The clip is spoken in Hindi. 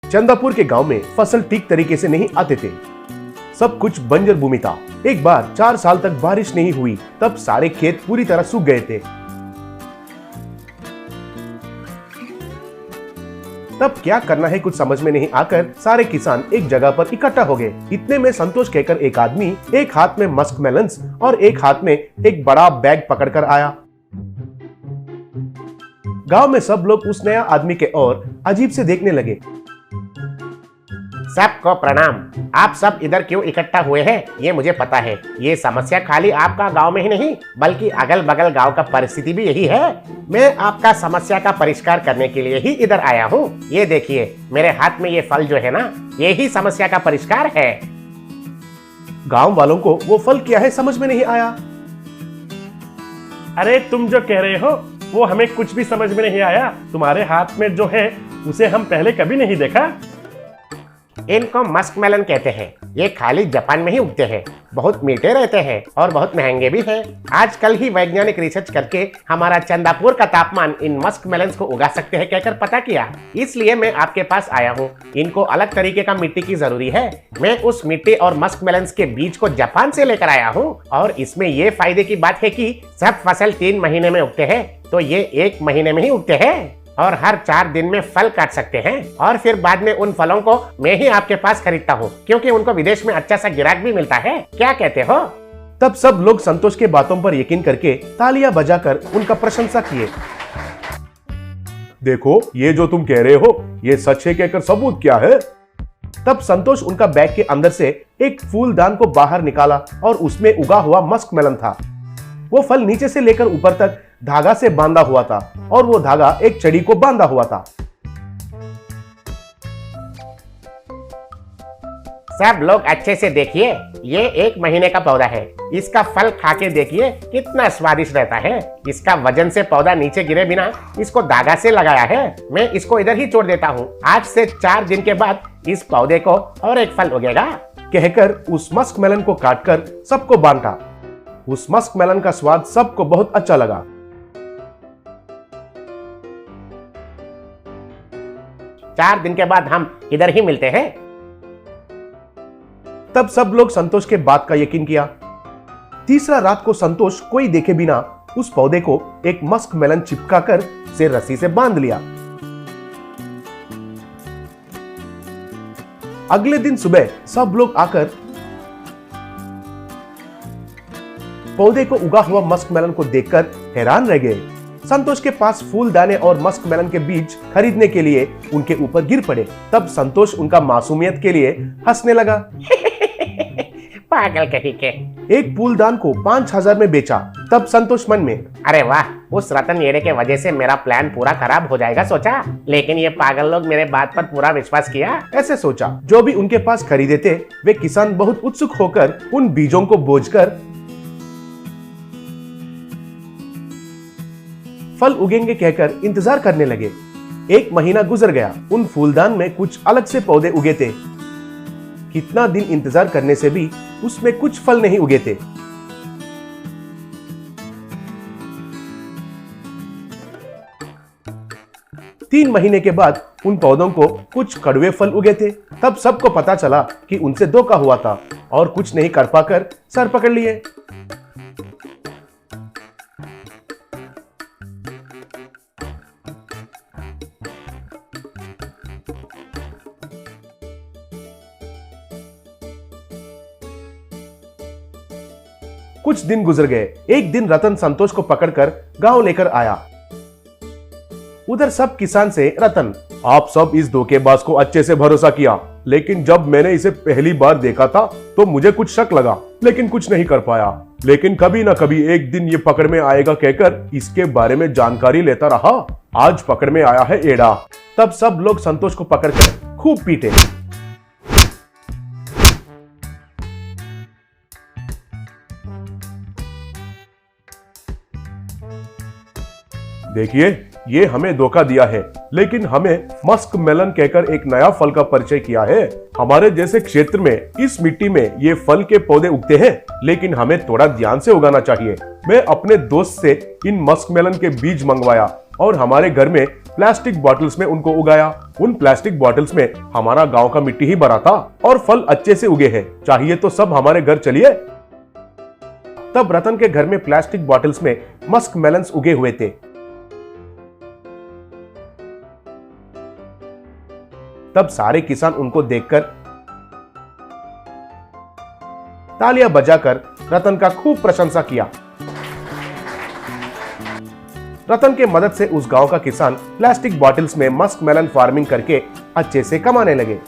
चंदापुर के गांव में फसल ठीक तरीके से नहीं आते थे। सब कुछ बंजर भूमि था। एक बार 4 साल तक बारिश नहीं हुई, तब सारे खेत पूरी तरह सूख गए थे। तब क्या करना है कुछ समझ में नहीं आकर सारे किसान एक जगह पर इकट्ठा हो गए। इतने में संतोष कहकर एक आदमी एक हाथ में मस्क मेलन्स और एक हाथ में एक बड़ा बैग पकड़कर आया। गांव में सब लोग उस नया आदमी के ओर अजीब से देखने लगे। सबको प्रणाम। आप सब इधर क्यों इकट्ठा हुए हैं ये मुझे पता है। ये समस्या खाली आपका गांव में ही नहीं बल्कि अगल बगल गांव का परिस्थिति भी यही है। मैं आपका समस्या का परिष्कार करने के लिए ही इधर आया हूँ। ये देखिए मेरे हाथ में ये फल जो है ना, यही समस्या का परिष्कार है। गांव वालों को वो फल क्या है समझ में नहीं आया। अरे तुम जो कह रहे हो वो हमें कुछ भी समझ में नहीं आया। तुम्हारे हाथ में जो है उसे हम पहले कभी नहीं देखा। इनको मस्क मेलन कहते हैं। ये खाली जापान में ही उगते हैं, बहुत मीठे रहते हैं और बहुत महंगे भी हैं। आजकल ही वैज्ञानिक रिसर्च करके हमारा चंदापुर का तापमान इन मस्क मेलन्स को उगा सकते हैं कहकर पता किया। इसलिए मैं आपके पास आया हूँ। इनको अलग तरीके का मिट्टी की जरूरी है। मैं उस मिट्टी और मस्क मेलन्स के बीज को जापान से लेकर आया हूँ और इसमें ये फायदे की बात है कि सब फसल 3 महीने में उगते हैं, तो ये 1 महीने में ही उगते हैं और हर 4 दिन में फल काट सकते हैं और फिर बाद में उन फलों को मैं ही आपके पास खरीदता हूँ क्योंकि उनको विदेश में अच्छा सा गिराक भी मिलता है। क्या कहते हो? तब सब लोग संतोष के बातों पर यकीन करके तालियां बजाकर उनका प्रशंसा किए। देखो ये जो तुम कह रहे हो ये सच है कहकर सबूत क्या है? तब संतोष उनका बैग के अंदर से एक फूलदान को बाहर निकाला और उसमें उगा हुआ मस्क मेलन था। वो फल नीचे से लेकर ऊपर तक धागा से बांधा हुआ था और वो धागा एक छड़ी को बांधा हुआ था। सब लोग अच्छे से देखिए, ये 1 महीने का पौधा है। इसका फल खा के देखिए कितना स्वादिष्ट रहता है। इसका वजन से पौधा नीचे गिरे बिना इसको धागा से लगाया है। मैं इसको इधर ही छोड़ देता हूँ। आज से 4 दिन के बाद इस पौधे को और एक फल उगेगा। कहकर उस मस्क मेलन को काटकर सबको बांटा। उस मस्क मेलन का स्वाद सबको बहुत अच्छा लगा। चार दिन के बाद हम इधर ही मिलते हैं। तब सब लोग संतोष के बात का यकीन किया। तीसरा रात को संतोष कोई देखे बिना उस पौधे को एक मस्क मेलन चिपकाकर से रस्सी से बांध लिया। अगले दिन सुबह सब लोग आकर पौधे को उगा हुआ मस्क मेलन को देखकर हैरान रह गए। संतोष के पास फूलदाने और मस्क मेलन के बीज खरीदने के लिए उनके ऊपर गिर पड़े। तब संतोष उनका मासूमियत के लिए हंसने लगा। पागल कहीं के। एक फूलदान को 5000 में बेचा। तब संतोष मन में, अरे वाह, उस रतन येड़े के वजह से मेरा प्लान पूरा खराब हो जाएगा सोचा, लेकिन ये पागल लोग मेरे बात पर पूरा विश्वास किया। ऐसे सोचा। जो भी उनके पास खरीदे थे वे किसान बहुत उत्सुक होकर उन बीजों को बोझकर फल उगेंगे कहकर इंतजार करने लगे। 1 महीना गुजर गया। उन फूलदान में कुछ अलग से पौधे उगे थे। कितना दिन इंतजार करने से भी उसमें कुछ फल नहीं उगे थे। तीन महीने के बाद उन पौधों को कुछ कड़वे फल उगे थे। तब सबको पता चला कि उनसे धोखा हुआ था और कुछ नहीं कर पाकर सर पकड़ लिए। कुछ दिन गुजर गए। एक दिन रतन संतोष को पकड़कर गांव लेकर आया। उधर सब किसान से, रतन, आप सब इस धोखेबाज को अच्छे से भरोसा किया, लेकिन जब मैंने इसे पहली बार देखा था तो मुझे कुछ शक लगा, लेकिन कुछ नहीं कर पाया। लेकिन कभी ना कभी एक दिन ये पकड़ में आएगा कहकर इसके बारे में जानकारी लेता रहा। आज पकड़ में आया है एड़ा। तब सब लोग संतोष को पकड़कर खूब पीटे। देखिए, ये हमें धोखा दिया है, लेकिन हमें मस्क मेलन कहकर एक नया फल का परिचय किया है। हमारे जैसे क्षेत्र में इस मिट्टी में ये फल के पौधे उगते हैं, लेकिन हमें थोड़ा ध्यान से उगाना चाहिए। मैं अपने दोस्त से इन मस्क मेलन के बीज मंगवाया और हमारे घर में प्लास्टिक बॉटल्स में उनको उगाया। उन प्लास्टिक बॉटल्स में हमारा गांव का मिट्टी ही भरा था और फल अच्छे से उगे हैं। चाहिए तो सब हमारे घर चलिए। तब रतन के घर में प्लास्टिक बॉटल्स में मस्क मेलन्स उगे हुए थे। तब सारे किसान उनको देखकर तालियां बजाकर रतन का खूब प्रशंसा किया। रतन के मदद से उस गांव का किसान प्लास्टिक बॉटल्स में मस्क मेलन फार्मिंग करके अच्छे से कमाने लगे।